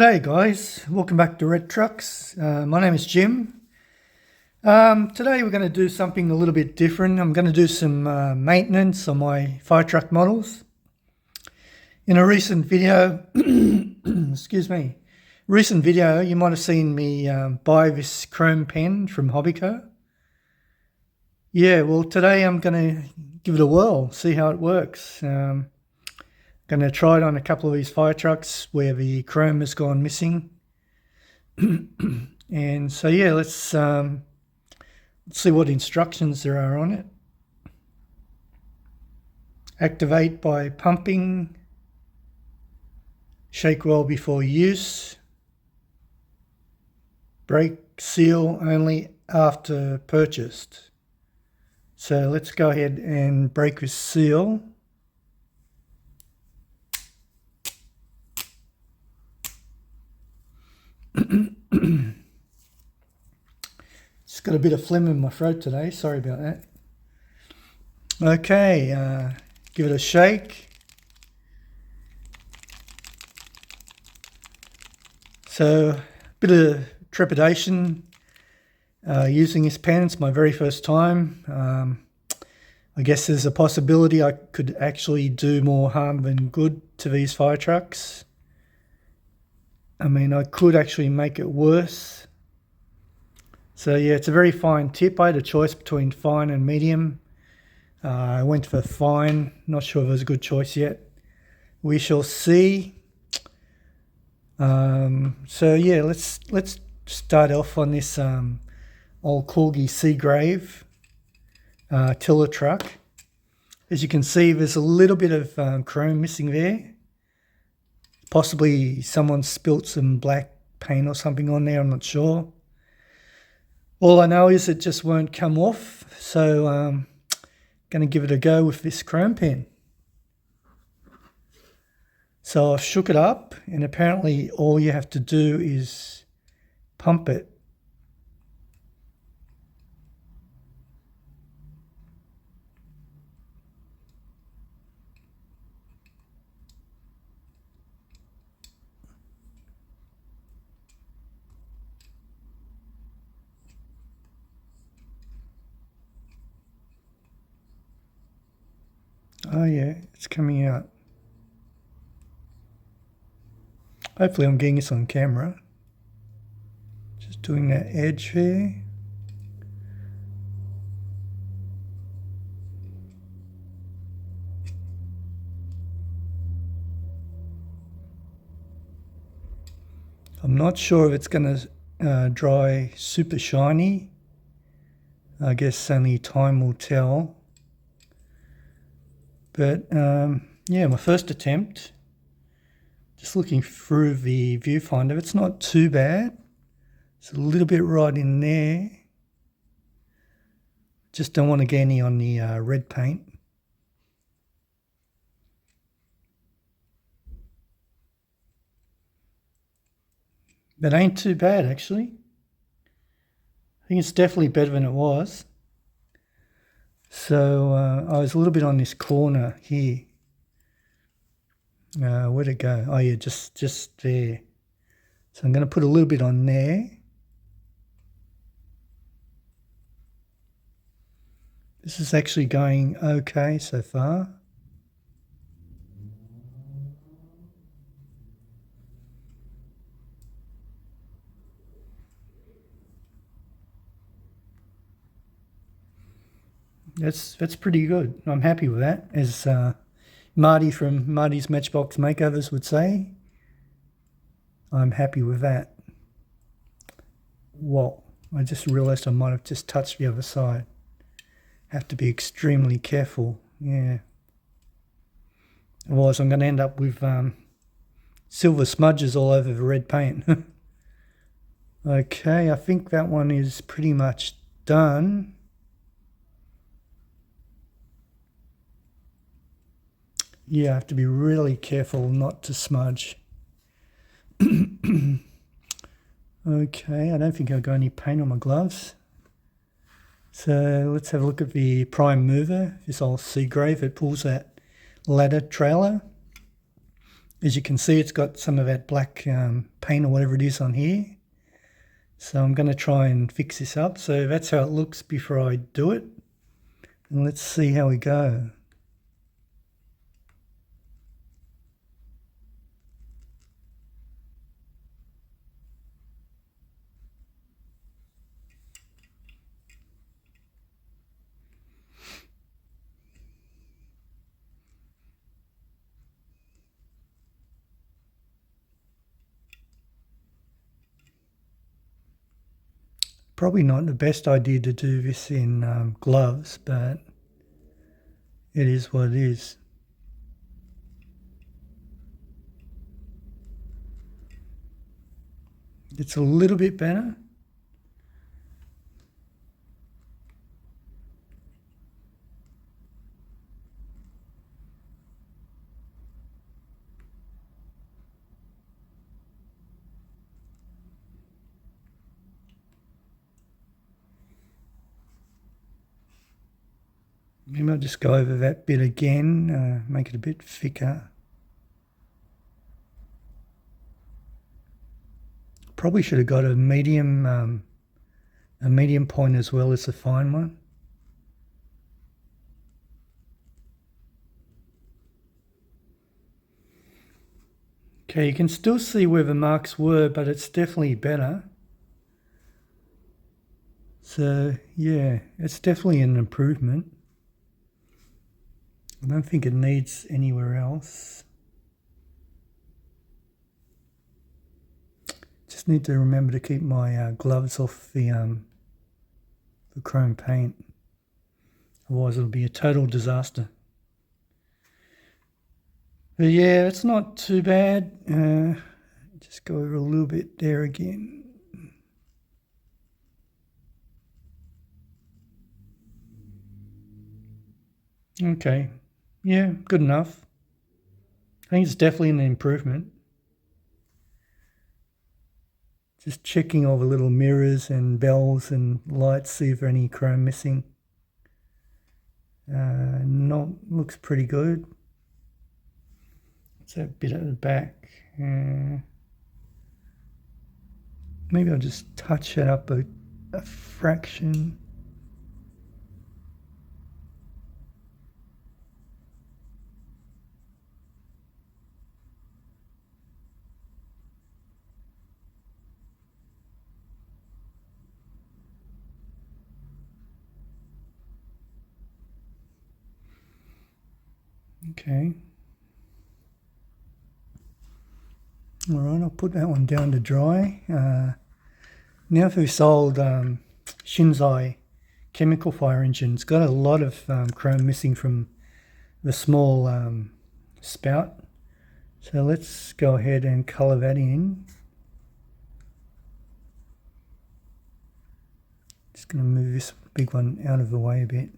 Hey guys, welcome back to Redtrux. My name is Jim. Today we're going to do something a little bit different. I'm going to do some maintenance on my fire truck models. In a recent video, excuse me, you might have seen me buy this chrome pen from Hobbyco. Yeah, well today I'm going to give it a whirl, see how it works. Going to try it on a couple of these fire trucks where the chrome has gone missing. And so yeah, let's see what instructions there are on it. Activate by pumping. Shake well before use. Brake seal only after purchased. So let's go ahead and break this seal. Just got a bit of phlegm in my throat today, sorry about that. Okay, give it a shake. So a bit of trepidation using this pen. It's my very first time. I guess there's a possibility I could actually do more harm than good to these fire trucks. I mean, I could actually make it worse. So yeah, it's a very fine tip. I had a choice between fine and medium. I went for fine. Not sure if it was a good choice yet. We shall see. So yeah, let's start off on this old Corgi Seagrave tiller truck. As you can see, there's a little bit of chrome missing there. Possibly someone spilt some black paint or something on there, I'm not sure. All I know is it just won't come off, so I'm going to give it a go with this chrome pen. So I've shook it up, and apparently all you have to do is pump it. Oh yeah, it's coming out. Hopefully I'm getting this on camera. Just doing that edge there. I'm not sure if it's going to dry super shiny. I guess only time will tell. But yeah, my first attempt, just looking through the viewfinder, it's not too bad. It's a little bit right in there. Just don't want to get any on the red paint. That ain't too bad actually. I think it's definitely better than it was. So I was a little bit on this corner here. Where'd it go? Oh yeah, just there. So I'm going to put a little bit on there. This is actually going okay so far. That's pretty good. I'm happy with that, as Marty from Marty's Matchbox Makeovers would say. I'm happy with that. Whoa, I just realised I might have just touched the other side. Have to be extremely careful, yeah. Otherwise I'm going to end up with silver smudges all over the red paint. Okay, I think that one is pretty much done. Yeah, I have to be really careful not to smudge. Okay, I don't think I've got any paint on my gloves. So let's have a look at the prime mover, this old Seagrave. It pulls that ladder trailer. As you can see, it's got some of that black paint or whatever it is on here. So I'm going to try and fix this up. So that's how it looks before I do it. And let's see how we go. Probably not the best idea to do this in gloves, but it is what it is. It's a little bit better. Maybe I'll just go over that bit again, make it a bit thicker. Probably should have got a medium point as well as a fine one. Okay, you can still see where the marks were, but it's definitely better. So yeah, it's definitely an improvement. I don't think it needs anywhere else. Just need to remember to keep my gloves off the chrome paint. Otherwise it'll be a total disaster. But yeah, it's not too bad. Just go over a little bit there again. Okay, yeah, good enough. I think it's definitely an improvement. Just checking all the little mirrors and bells and lights, see if there are any chrome missing. Looks pretty good. It's that bit at the back. Maybe I'll just touch it up a fraction. Okay. All right, I'll put that one down to dry. Now for this old Shinzai chemical fire engine. It's got a lot of chrome missing from the small spout. So let's go ahead and colour that in. Just going to move this big one out of the way a bit.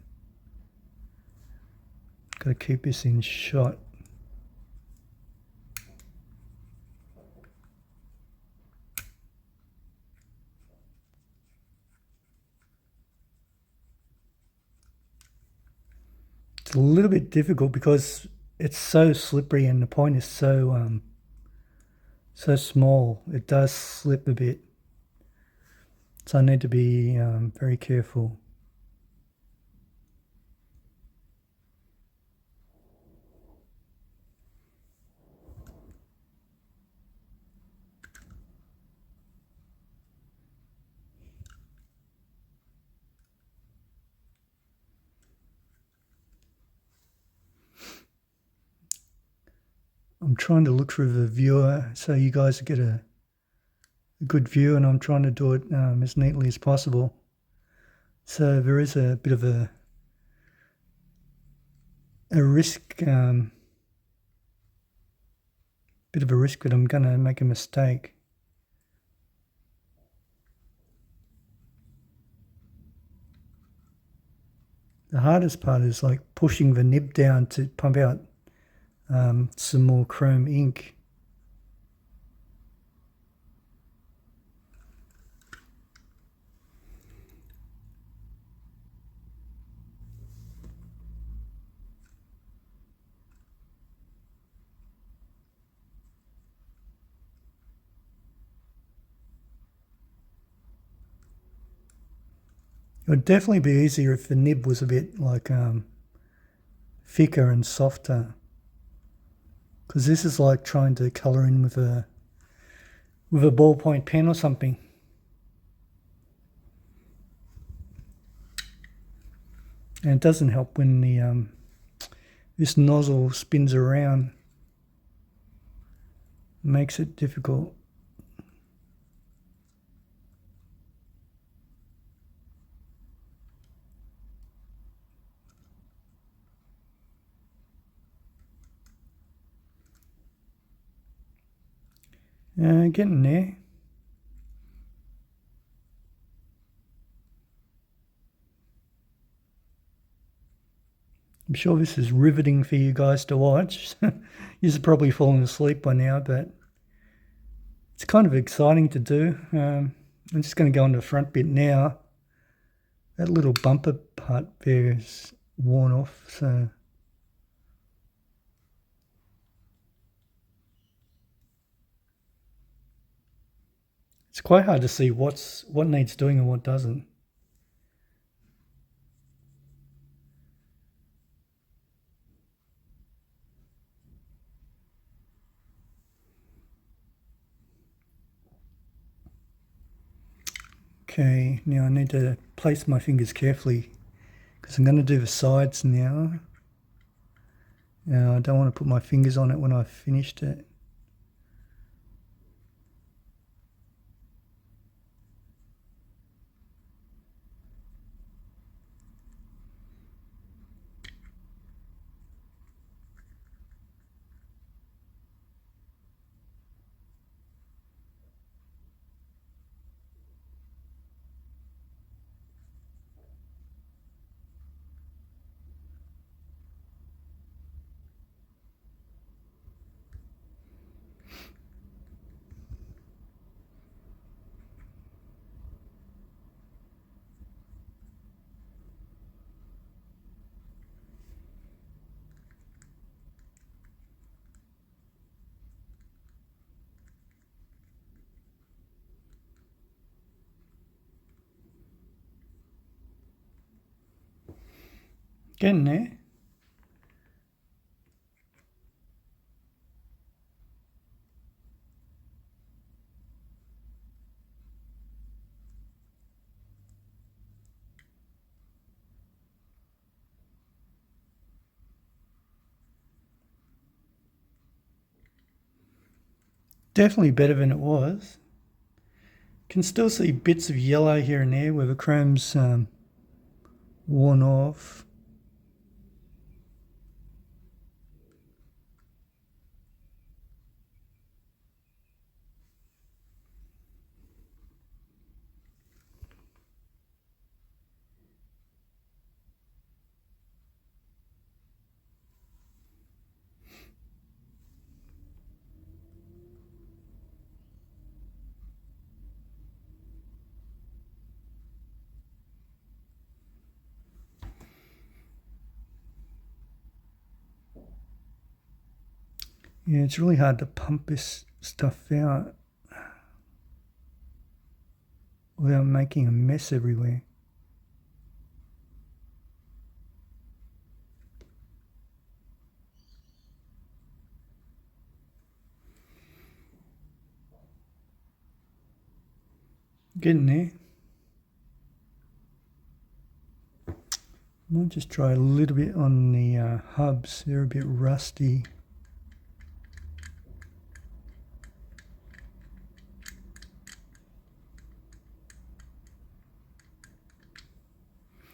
Got to keep this in shot. It's a little bit difficult because it's so slippery and the point is so so small. It does slip a bit, so I need to be very careful. I'm trying to look through the viewer so you guys get a good view, and I'm trying to do it as neatly as possible. So there is a bit of a risk, that I'm going to make a mistake. The hardest part is like pushing the nib down to pump out some more chrome ink. It'd definitely be easier if the nib was a bit like thicker and softer, because this is like trying to colour in with a ballpoint pen or something. And it doesn't help when the this nozzle spins around. It makes it difficult. Getting there. I'm sure this is riveting for you guys to watch. You're probably falling asleep by now, but it's kind of exciting to do. I'm just going to go on the front bit now. That little bumper part there is worn off, so it's quite hard to see what needs doing and what doesn't. Okay, now I need to place my fingers carefully because I'm going to do the sides now. Now I don't want to put my fingers on it when I've finished it. Getting there. Definitely better than it was. Can still see bits of yellow here and there where the chrome's worn off. Yeah, it's really hard to pump this stuff out without making a mess everywhere. Getting there. Might just try a little bit on the hubs. They're a bit rusty.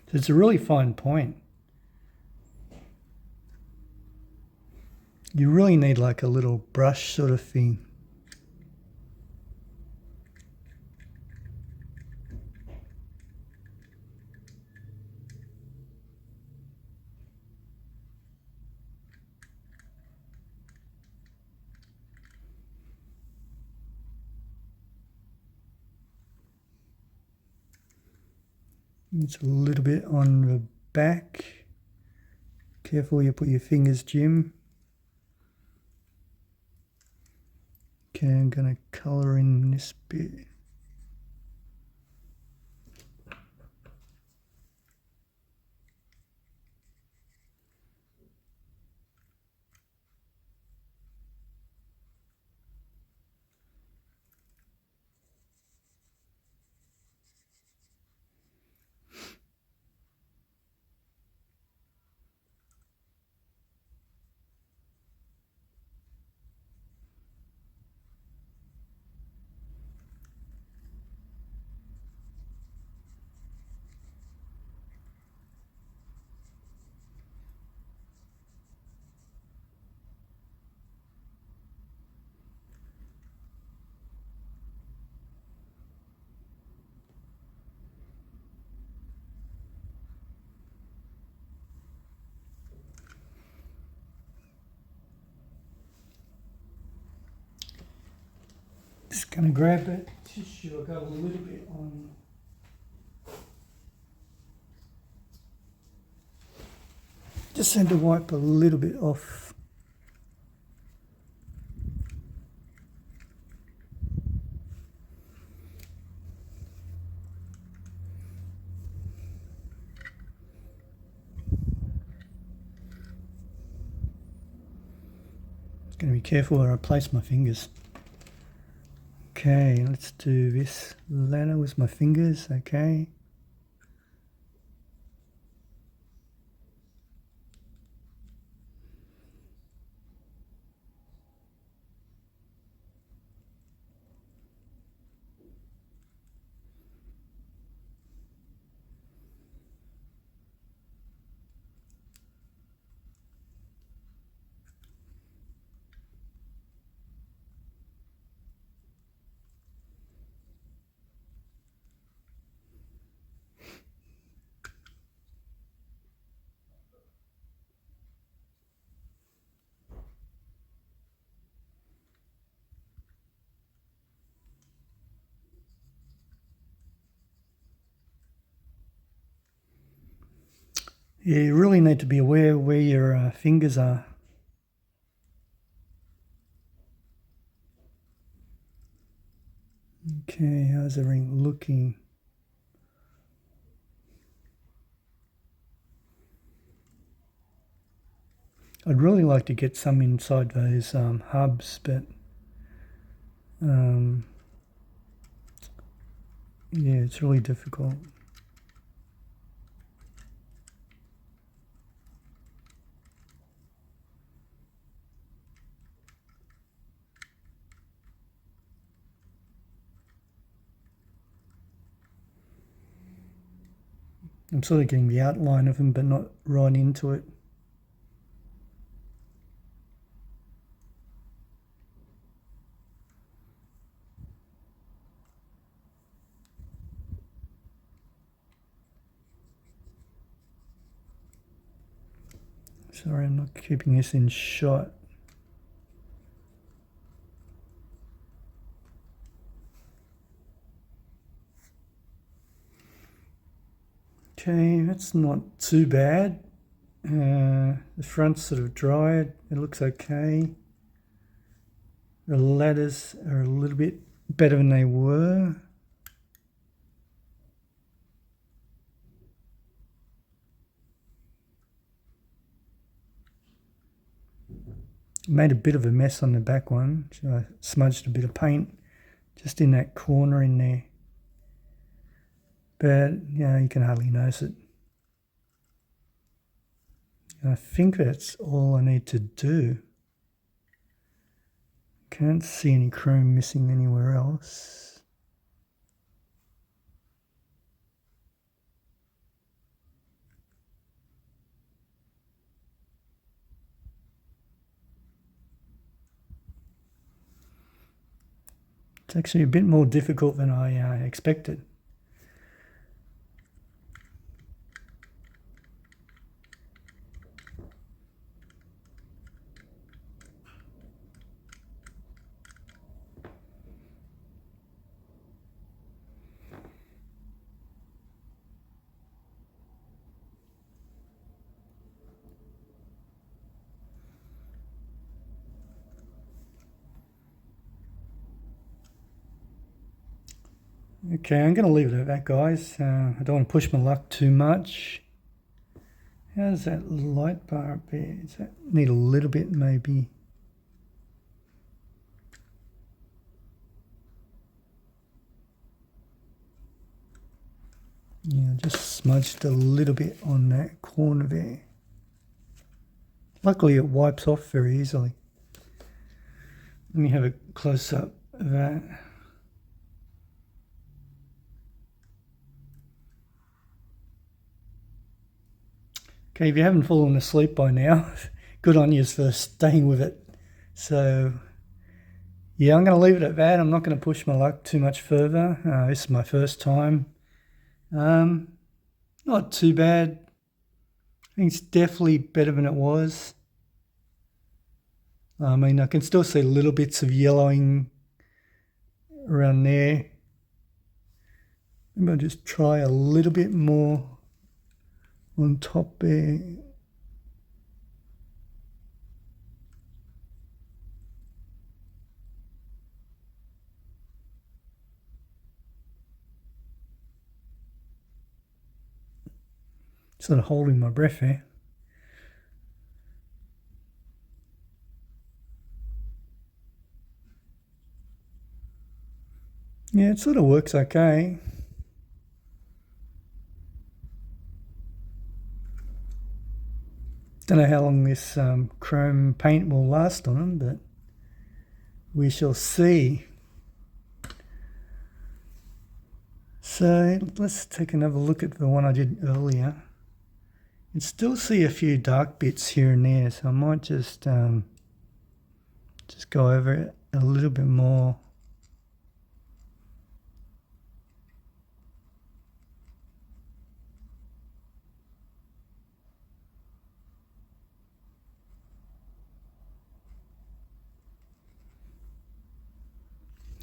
So it's a really fine point. You really need like a little brush sort of thing. It's a little bit on the back. Careful you put your fingers, Jim. Okay, I'm going to colour in this bit. Gonna grab that tissue, I got a little bit on. Just need to wipe a little bit off. Going to be careful where I place my fingers. Okay, let's do this ladder with my fingers, okay. Yeah, you really need to be aware where your fingers are. Okay, how's the ring looking? I'd really like to get some inside those hubs, but yeah, it's really difficult. I'm sort of getting the outline of them, but not right into it. Sorry, I'm not keeping this in shot. Okay, that's not too bad. The front's sort of dried, it looks okay. The ladders are a little bit better than they were. Made a bit of a mess on the back one, so I smudged a bit of paint just in that corner in there. But, yeah, you can hardly notice it. And I think that's all I need to do. Can't see any chrome missing anywhere else. It's actually a bit more difficult than I expected. Okay, I'm going to leave it at that, guys. I don't want to push my luck too much. How's that light bar up there? Does that need a little bit, maybe? Yeah, just smudged a little bit on that corner there. Luckily, it wipes off very easily. Let me have a close-up of that. Okay, if you haven't fallen asleep by now, good on you for staying with it. So, yeah, I'm going to leave it at that. I'm not going to push my luck too much further. This is my first time. Not too bad. I think it's definitely better than it was. I mean, I can still see little bits of yellowing around there. Maybe I'll just try a little bit more on top there. Sort of holding my breath there. Yeah, it sort of works okay. Don't know how long this chrome paint will last on them, but we shall see. So let's take another look at the one I did earlier. You can still see a few dark bits here and there, so I might just go over it a little bit more.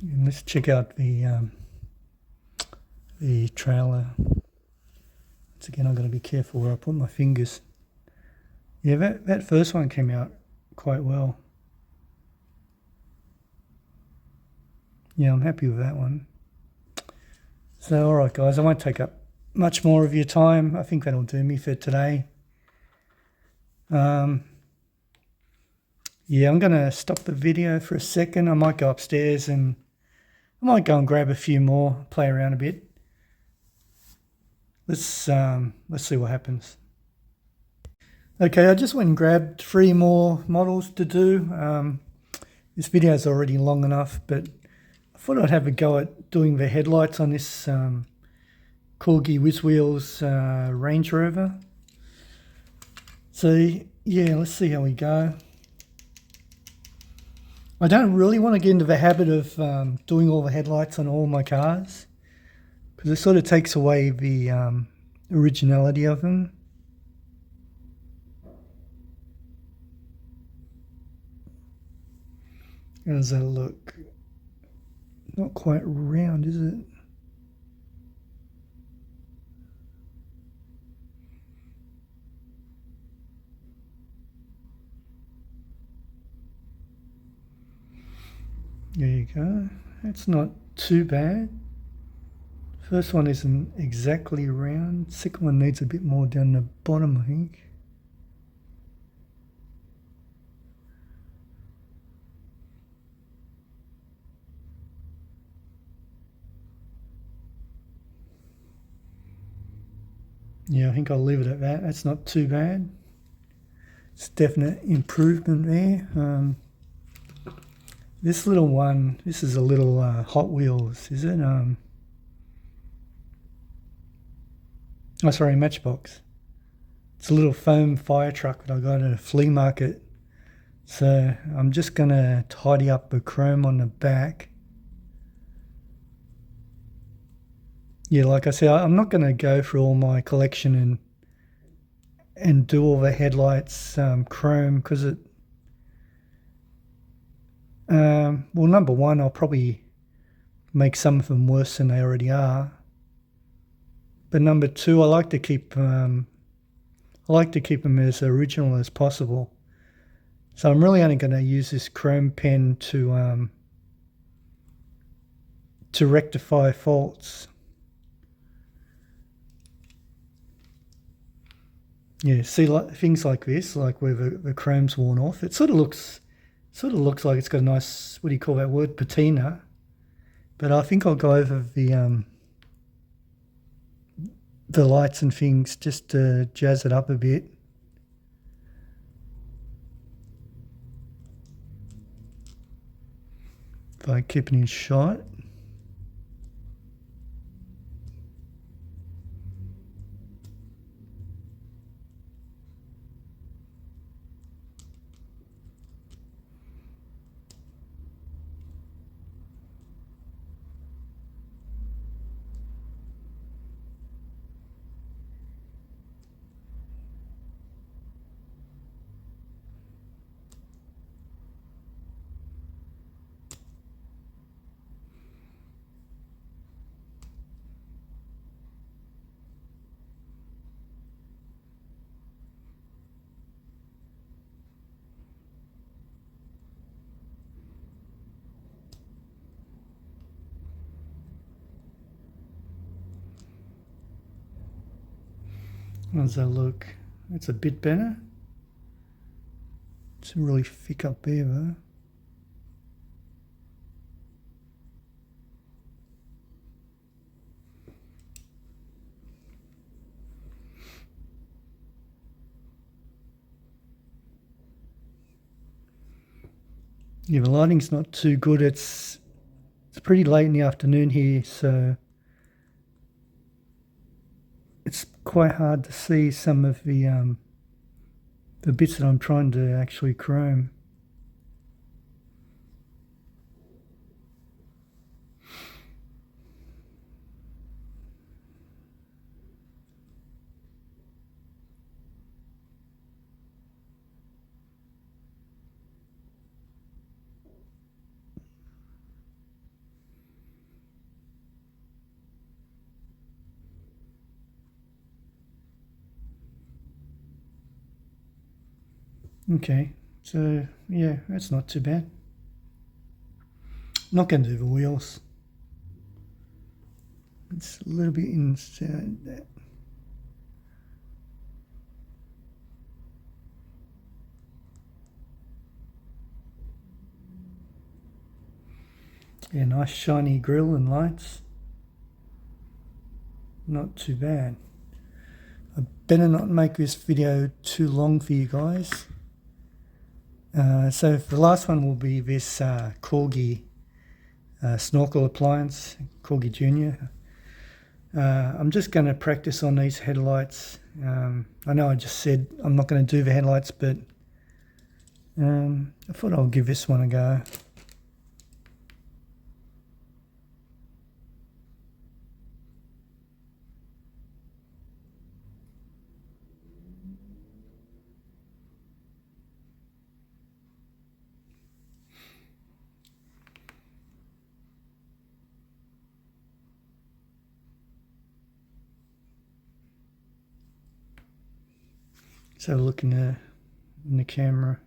And let's check out the trailer. Once again, I've got to be careful where I put my fingers. Yeah, that first one came out quite well. Yeah, I'm happy with that one. So, all right, guys, I won't take up much more of your time. I think that'll do me for today. Yeah, I'm going to stop the video for a second. I might go upstairs and I might go and grab a few more, play around a bit. Let's see what happens. Okay, I just went and grabbed 3 more models to do. This video is already long enough, but I thought I'd have a go at doing the headlights on this Corgi Whiz Wheels Range Rover. So yeah, let's see how we go. I don't really want to get into the habit of doing all the headlights on all my cars, because it sort of takes away the originality of them. How does that look? Not quite round, is it? There you go. That's not too bad. First one isn't exactly round. Second one needs a bit more down the bottom, I think. Yeah, I think I'll leave it at that. That's not too bad. It's definite improvement there. This little one, this is a little Hot Wheels, is it? Oh, sorry, Matchbox. It's a little foam fire truck that I got at a flea market. So I'm just going to tidy up the chrome on the back. Yeah, like I said, I'm not going to go through all my collection and do all the headlights chrome, because it well, number one, I'll probably make some of them worse than they already are. But number two, I like to keep them as original as possible. So I'm really only going to use this chrome pen to rectify faults. Yeah, see, like things like this, like where the chrome's worn off, it sort of looks like it's got a nice, what do you call that word, patina. But I think I'll go over the lights and things just to jazz it up a bit. If I keep it in shot. How's that look? It's a bit better. It's really thick up there though. Yeah, the lighting's not too good. It's pretty late in the afternoon here, so it's quite hard to see some of the bits that I'm trying to actually chrome. Okay, so yeah, that's not too bad. Not going to do the wheels. It's a little bit inside that. Yeah, nice shiny grille and lights. Not too bad. I better not make this video too long for you guys. So the last one will be this Corgi snorkel appliance, Corgi Junior. I'm just going to practice on these headlights. I know I just said I'm not going to do the headlights, but I thought I'll give this one a go. So looking in the camera,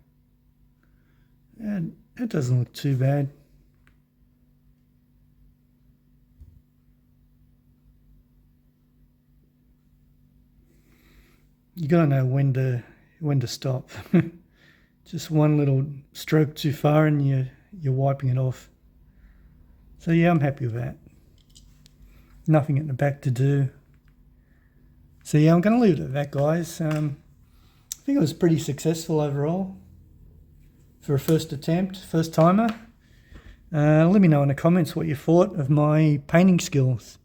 and it doesn't look too bad. You gotta know when to stop. Just one little stroke too far and you're wiping it off. So yeah, I'm happy with that. Nothing at the back to do. So yeah, I'm gonna leave it at that, guys. I think it was pretty successful overall for a first attempt, first timer. Let me know in the comments what you thought of my painting skills.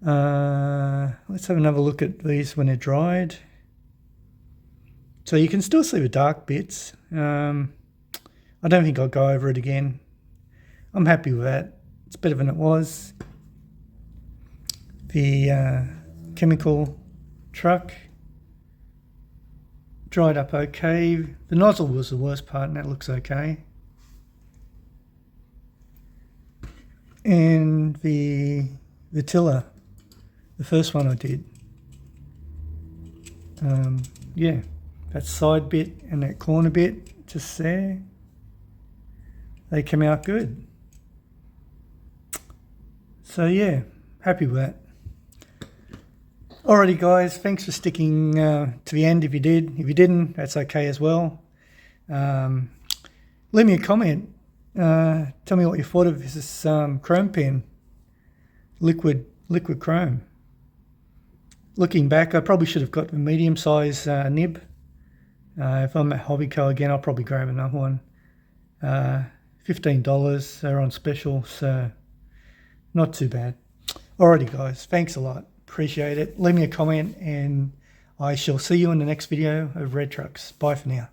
Let's have another look at these when they're dried. So you can still see the dark bits. I don't think I'll go over it again. I'm happy with that. It's better than it was. The chemical truck dried up okay. The nozzle was the worst part and that looks okay. And the tiller, the first one I did. Yeah, that side bit and that corner bit just there, they came out good. So yeah, happy with that. Alrighty guys, thanks for sticking to the end if you did. If you didn't, that's okay as well. Leave me a comment. Tell me what you thought of this chrome pen, liquid chrome. Looking back, I probably should have got the medium size nib. If I'm at Hobbyco again, I'll probably grab another one. $15, they're on special, so not too bad. Alrighty guys, thanks a lot. Appreciate it. Leave me a comment and I shall see you in the next video of Redtrux. Bye for now.